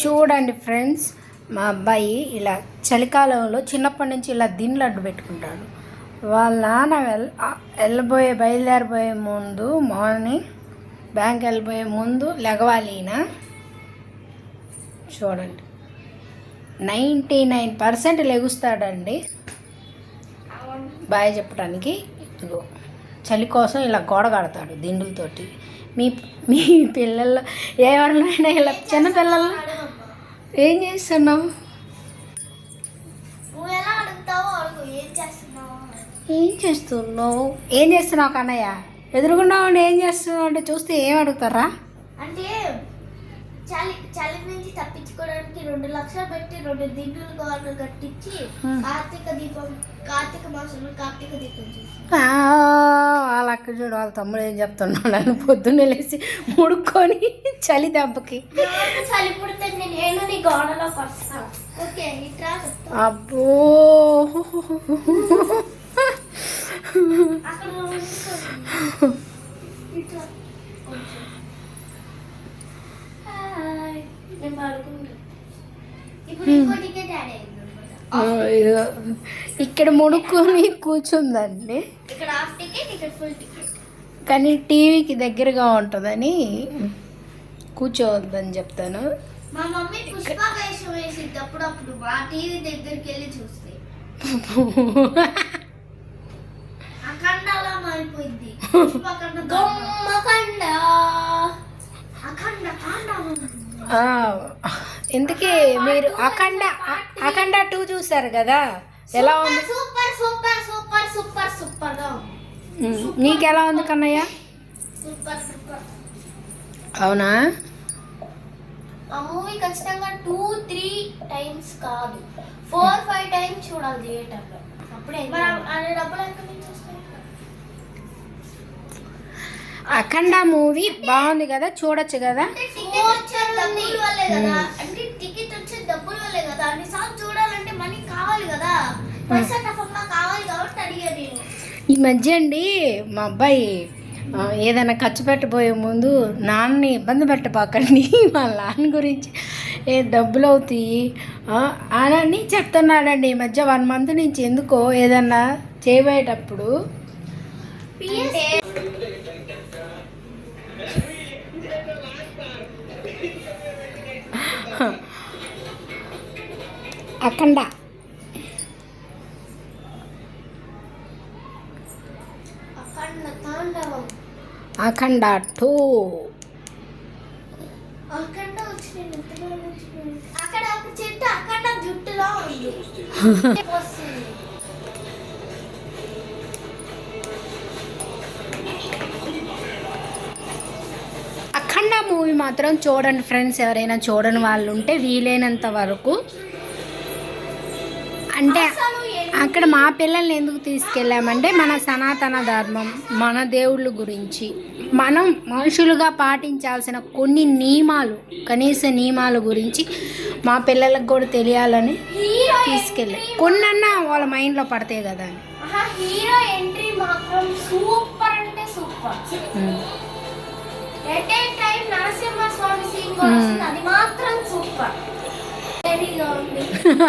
చూడండి ఫ్రెండ్స్, మా అబ్బాయి ఇలా చలికాలంలో చిన్నప్పటి నుంచి ఇలా దిండ్లు అడ్డు పెట్టుకుంటాడు. వాళ్ళ నాన్న బయలుదేరిపోయే ముందు మార్నింగ్ బ్యాంక్ వెళ్ళిపోయే ముందు లెగవాలి. ఈయన చూడండి 99% లెగుస్తాడండి బాయ్ చెప్పడానికి. ఇదిగో చలి కోసం ఇలా గోడ కడతాడు దిండులతోటి. మీ పిల్లల్లో ఎవరినైనా ఇలా చిన్నపిల్లలు ఏం చేస్తున్నావు? ఏం చేస్తున్నావు కన్నయ్య? ఎదురుగున్నావు ఏం చేస్తున్నావు అంటే చూస్తే ఏం అడుగుతారా అంటే చలి నుంచి తప్పించుకోవడానికి 2 లక్షలు పెట్టి 2 దిండులు గోడలు కట్టించి కార్తీక మాసంలో కార్తీక దీపం చేసి వాళ్ళ అక్క చూడు, వాళ్ళ తమ్ముడు ఏం చెప్తున్నాడు అని పొద్దున్నే లేచి ముడుక్కొని చలి దెబ్బకి చలి పుడితే నేను నీ గోడలోకి వస్తాను. ఓకే ఇట్లా అబ్బో అక్కడ ఇక్కడ ముడుక్కొని కూర్చుందండి. కానీ టీవీకి దగ్గరగా ఉంటుందని కూర్చోవద్దని చెప్తాను. మా మమ్మీ పుష్పవేషం వేసింది అప్పుడప్పుడు మా టీవీ దగ్గరికి వెళ్ళి చూస్తే అఖండలా మారిపోయింది. ఇంతకీ మీరు అఖండ 2 చూసారు కదా, ఎలా ఉంది? Super super super super super గా ఉంది. నీకు ఎలా ఉంది కన్నయ్య? Super super. అవునా? ఆ మూవీ ఖచ్చితంగా 2-3 టైమ్స్ కాదు 4-5 టైమ్స్ చూడాలి థియేటర్లో. అప్పుడే అనే డబ్బులు ఎక్కడి నుంచి వస్తాయి? అఖండ మూవీ బాగుంది కదా, చూడొచ్చు కదా. అంటే టికెట్ వచ్చే డబ్బుల వల్లే కదా. అన్నిసార్లు చూడాలంటే మనీ కావాలి కదా, పైసా టఫంగా కావాలి కాబట్టి అడిగాను నేను. ఈ మధ్య అండి మా అబ్బాయి ఏదైనా ఖర్చు పెట్టబోయే ముందు నాన్నని ఇబ్బంది పెట్టబాకండి, వాళ్ళ నాన్న గురించి డబ్బులు అవుతాయి అని చెప్తున్నాడండి. ఈ మధ్య 1 month నుంచి ఎందుకో ఏదన్నా చేయబోయేటప్పుడు అఖండ అఖండ 2 అఖండ వచ్చింది. అక్కడ ఒక చెట్టు అఖండ జుట్టులో ఉంది. అఖండ మూవీ మాత్రం చూడండి ఫ్రెండ్స్. ఎవరైనా చూడని వాళ్ళు ఉంటే వీలైనంత వరకు. అంటే అక్కడ మా పిల్లల్ని ఎందుకు తీసుకెళ్ళామంటే మన సనాతన ధర్మం, మన దేవుళ్ళ గురించి, మనం మనుషులుగా పాటించాల్సిన కొన్ని నియమాలు, కనీస నియమాల గురించి మా పిల్లలకు కూడా తెలియాలని తీసుకెళ్ళాం. కొన్నన్నా వాళ్ళ మైండ్లో పడతాయి కదా అని. హీరో ఎంట్రీ మాత్రం సూపర్ అంటే super. At a time Narasimhaswamy scene కూడా వస్తుంది, అది మాత్రం సూపర్.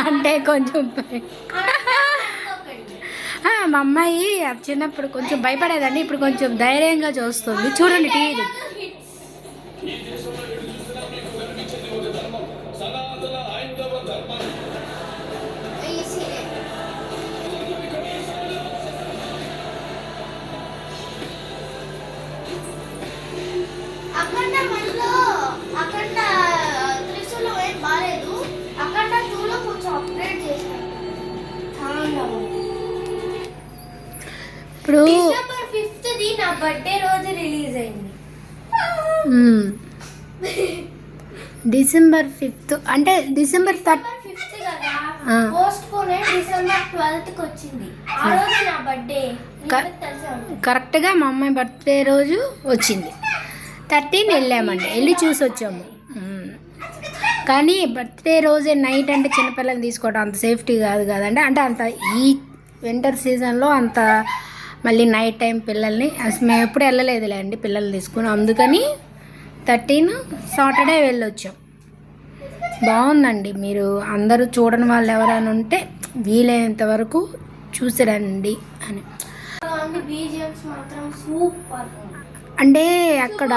అంటే కొంచెం మా అమ్మాయి చిన్నప్పుడు కొంచెం భయపడేదండి, ఇప్పుడు కొంచెం ధైర్యంగా చూస్తుంది. చూడండి టీవీ. ఇప్పుడు December 5th నా బర్త్డే రోజు రిలీజ్ అయింది. December 5th అంటే December 5th కదా, పోస్ట్ పోన్ December 12th కి వచ్చింది. ఆ రోజు నా బర్త్డే. కరెక్ట్గా మా అమ్మాయి బర్త్డే రోజు వచ్చింది. 13 వెళ్ళామండి, వెళ్ళి చూసి వచ్చాము. కానీ బర్త్డే రోజే నైట్ అంటే చిన్నపిల్లల్ని తీసుకోవడం అంత సేఫ్టీ కాదు కదండి. అంటే అంత ఈ వింటర్ సీజన్లో అంత మళ్ళీ నైట్ టైం పిల్లల్ని మేము ఎప్పుడు వెళ్ళలేదులే అండి పిల్లల్ని తీసుకుని. అందుకని 13 సాటర్డే వెళ్ళొచ్చాం. బాగుందండి. మీరు అందరూ చూడని వాళ్ళు ఎవరైనా ఉంటే వీలైనంత వరకు చూసిరండి అని. బీజిఎమ్స్ మాత్రం సూపర్. అంటే అక్కడ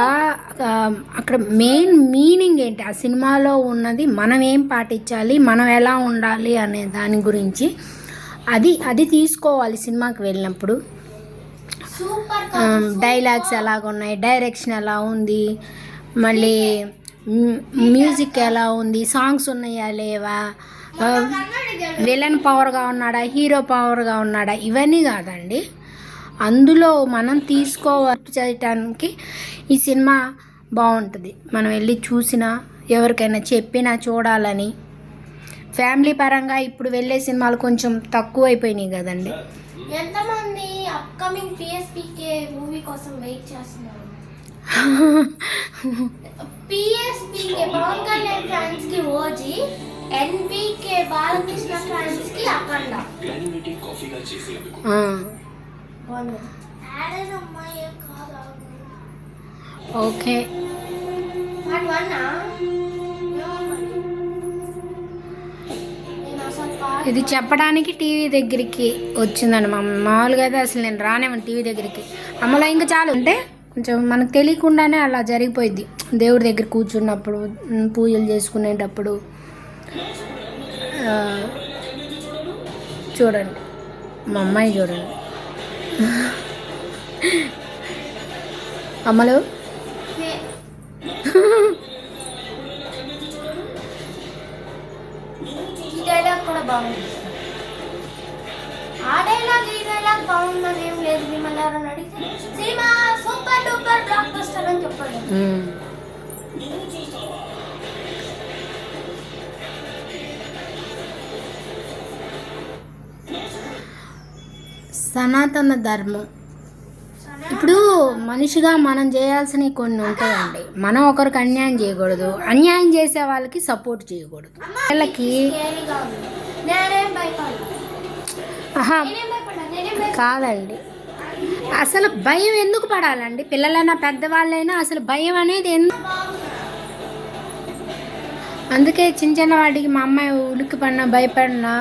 అక్కడ మెయిన్ మీనింగ్ ఏంటి, ఆ సినిమాలో ఉన్నది మనం ఏం పాటించాలి, మనం ఎలా ఉండాలి అనే దాని గురించి అది తీసుకోవాలి సినిమాకి వెళ్ళినప్పుడు. సూపర్ డైలాగ్స్ ఎలాగున్నాయి, డైరెక్షన్ ఎలా ఉంది, మళ్ళీ మ్యూజిక్ ఎలా ఉంది, సాంగ్స్ ఉన్నాయా లేవా, విలన్ పవర్గా ఉన్నాడా, హీరో పవర్గా ఉన్నాడా, ఇవన్నీ కాదండి. అందులో మనం చేయటానికి ఈ సినిమా బాగుంటుంది. మనం వెళ్ళి చూసినా, ఎవరికైనా చెప్పినా చూడాలని. ఫ్యామిలీ పరంగా ఇప్పుడు వెళ్ళే సినిమాలు కొంచెం తక్కువ అయిపోయినాయి కదండి. ఎంతమంది అప్కమింగ్ పిఎస్పీకే మూవీ కోసం వెయిట్ చేస్తున్నారు? పిఎస్పీకే పవన్ కళ్యాణ్ ఫ్యాన్స్ కి ఓజీ, ఎన్బీకే బాలకృష్ణ ఫ్యాన్స్ కి అఖండ. ఓకే, ఇది చెప్పడానికి టీవీ దగ్గరికి వచ్చిందండి. మామూలుగా అయితే అసలు నేను రానేమని టీవీ దగ్గరికి. అమ్మలో ఇంకా చాలు అంటే కొంచెం మనకు తెలియకుండానే అలా జరిగిపోయింది. దేవుడి దగ్గర కూర్చున్నప్పుడు, పూజలు చేసుకునేటప్పుడు. చూడండి మా అమ్మాయి చూడండి. అమ్మలు ఈ డైలాగ్ కూడా బాగుంది. ఆ డైలాగ్ ఈ డైలాగ్ బాగుందని ఏం లేదు. మిమ్మల్ని ఎవరైనా అడిగితే cinema super duper block buster అని చెప్పండి. సనాతన ధర్మం ఇప్పుడు మనిషిగా మనం చేయాల్సినవి కొన్ని ఉంటాయండి. మనం ఒకరికి అన్యాయం చేయకూడదు, అన్యాయం చేసే వాళ్ళకి సపోర్ట్ చేయకూడదు. వాళ్ళకి కాదండి, అసలు భయం ఎందుకు పడాలండి? పిల్లలైనా పెద్దవాళ్ళైనా అసలు భయం అనేది ఎందుకు? అందుకే చిన్న చిన్న వాటికి మా అమ్మాయి ఉలిక్కి పడినా భయపడినా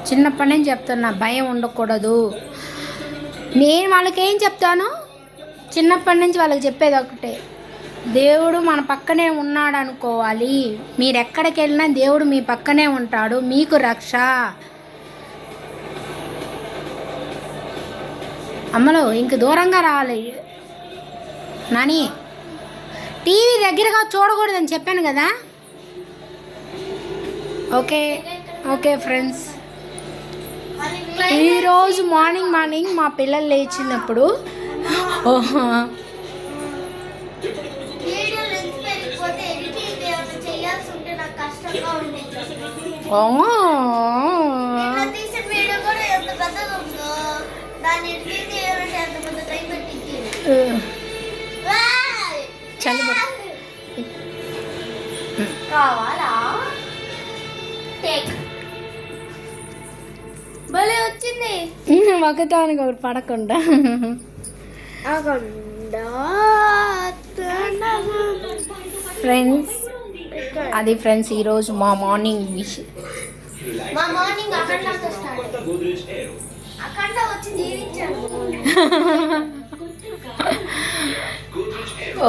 చిన్నప్పటి నుంచి చెప్తున్నా, భయం ఉండకూడదు. నేను వాళ్ళకి ఏం చెప్తాను, చిన్నప్పటి నుంచి వాళ్ళకి చెప్పేది ఒకటే, దేవుడు మన పక్కనే ఉన్నాడు అనుకోవాలి. మీరు ఎక్కడికి వెళ్ళినా దేవుడు మీ పక్కనే ఉంటాడు, మీకు రక్ష. అమ్మలో ఇంక దూరంగా రావాలి నాని. టీవీ దగ్గరగా చూడకూడదని చెప్పాను కదా. ఓకే ఓకే ఫ్రెండ్స్, ఈరోజు మార్నింగ్ మా పిల్లలు లేచినప్పుడు కావాలా భలే వచ్చింది. ఒకటానికి ఒకటి పడకుండా. ఫ్రెండ్స్, అది ఫ్రెండ్స్ ఈరోజు మా మార్నింగ్ అఖండతో స్టార్ట్. అఖండ వచ్చి జీవించాడు.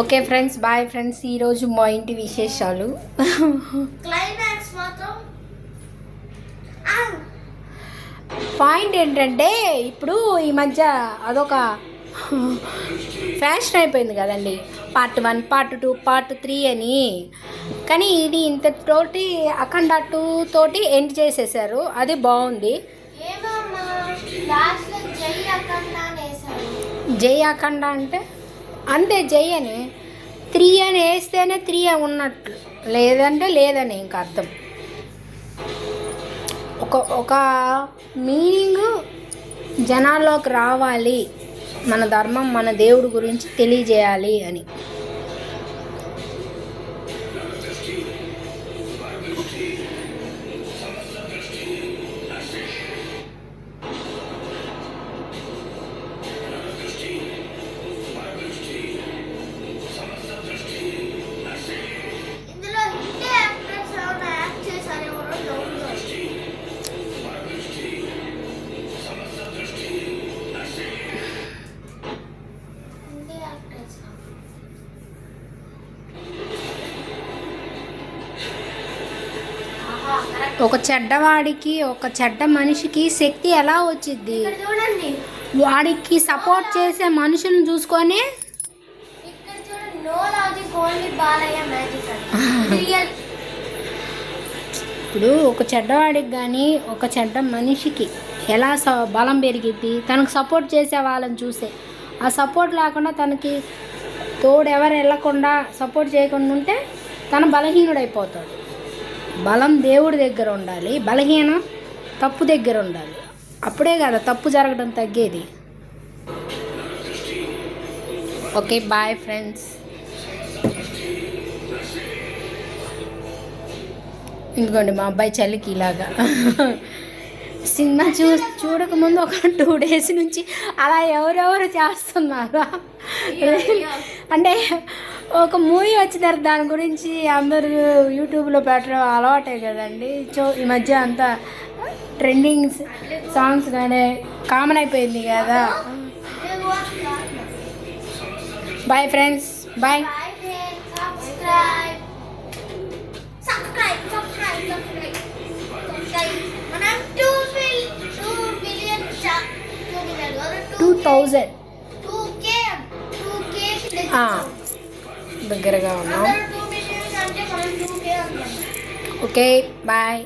Okay friends, bye friends. ఈరోజు మా ఇంటి విశేషాలు. క్లైమాక్స్ మాత్రం పాయింట్ ఏంటంటే, ఇప్పుడు ఈ మధ్య అదొక ఫ్యాషన్ అయిపోయింది కదండి, పార్ట్ 1, పార్ట్ 2, పార్ట్ 3 అని. కానీ ఇది ఇంతతోటి అఖండ 2 తోటి ఎండ్ చేసేసారు. అది బాగుంది. జై అఖండ అంటే అంతే, జై అని 3 అని వేస్తేనే 3 ఉన్నట్లు, లేదంటే లేదని ఇంకా అర్థం. ఒక మీనింగ్ జనాల్లోకి రావాలి, మన ధర్మం మన దేవుడి గురించి తెలియజేయాలి అని. ఇందులో కరెక్ట్. ఒక చెడ్డవాడికి ఒక చెడ్డ మనిషికి శక్తి ఎలా వచ్చింది? ఇక్కడ చూడండి, వాడికి సపోర్ట్ చేసే మనుషులను చూసుకొని ఇక్కడ చూడండి, no logic only Balayya magic అని రియల్. ఇప్పుడు ఒక చెడ్డవాడికి కానీ ఒక చెడ్డ మనిషికి ఎలా బలం పెరిగిద్ది? తనకు సపోర్ట్ చేసే వాళ్ళని చూసే. ఆ సపోర్ట్ లేకుండా తనకి తోడు ఎవరు వెళ్ళకుండా సపోర్ట్ చేయకుండా ఉంటే తను బలహీనుడైపోతాడు. బలం దేవుడి దగ్గర ఉండాలి, బలహీనం తప్పు దగ్గర ఉండాలి. అప్పుడే కదా తప్పు జరగడం తగ్గేది. Okay, bye friends. ఇందుకోండి మా అబ్బాయి చలికి ఇలాగా సినిమా చూడకముందు ఒక 2 days నుంచి అలా ఎవరెవరు చేస్తున్నారు. అంటే ఒక మూవీ వచ్చిన తర్వాత దాని గురించి అందరూ యూట్యూబ్లో పెట్టడం అలవాటే కదండి. ఈ మధ్య అంతా ట్రెండింగ్ సాంగ్స్ కానీ కామన్ అయిపోయింది కదా. Bye friends, bye. మనం 2 billion 2000 2K దగ్గరగా ఉన్నాం. అందరూ 2 billion అంటే మనం 2K అంటాం. Okay, bye.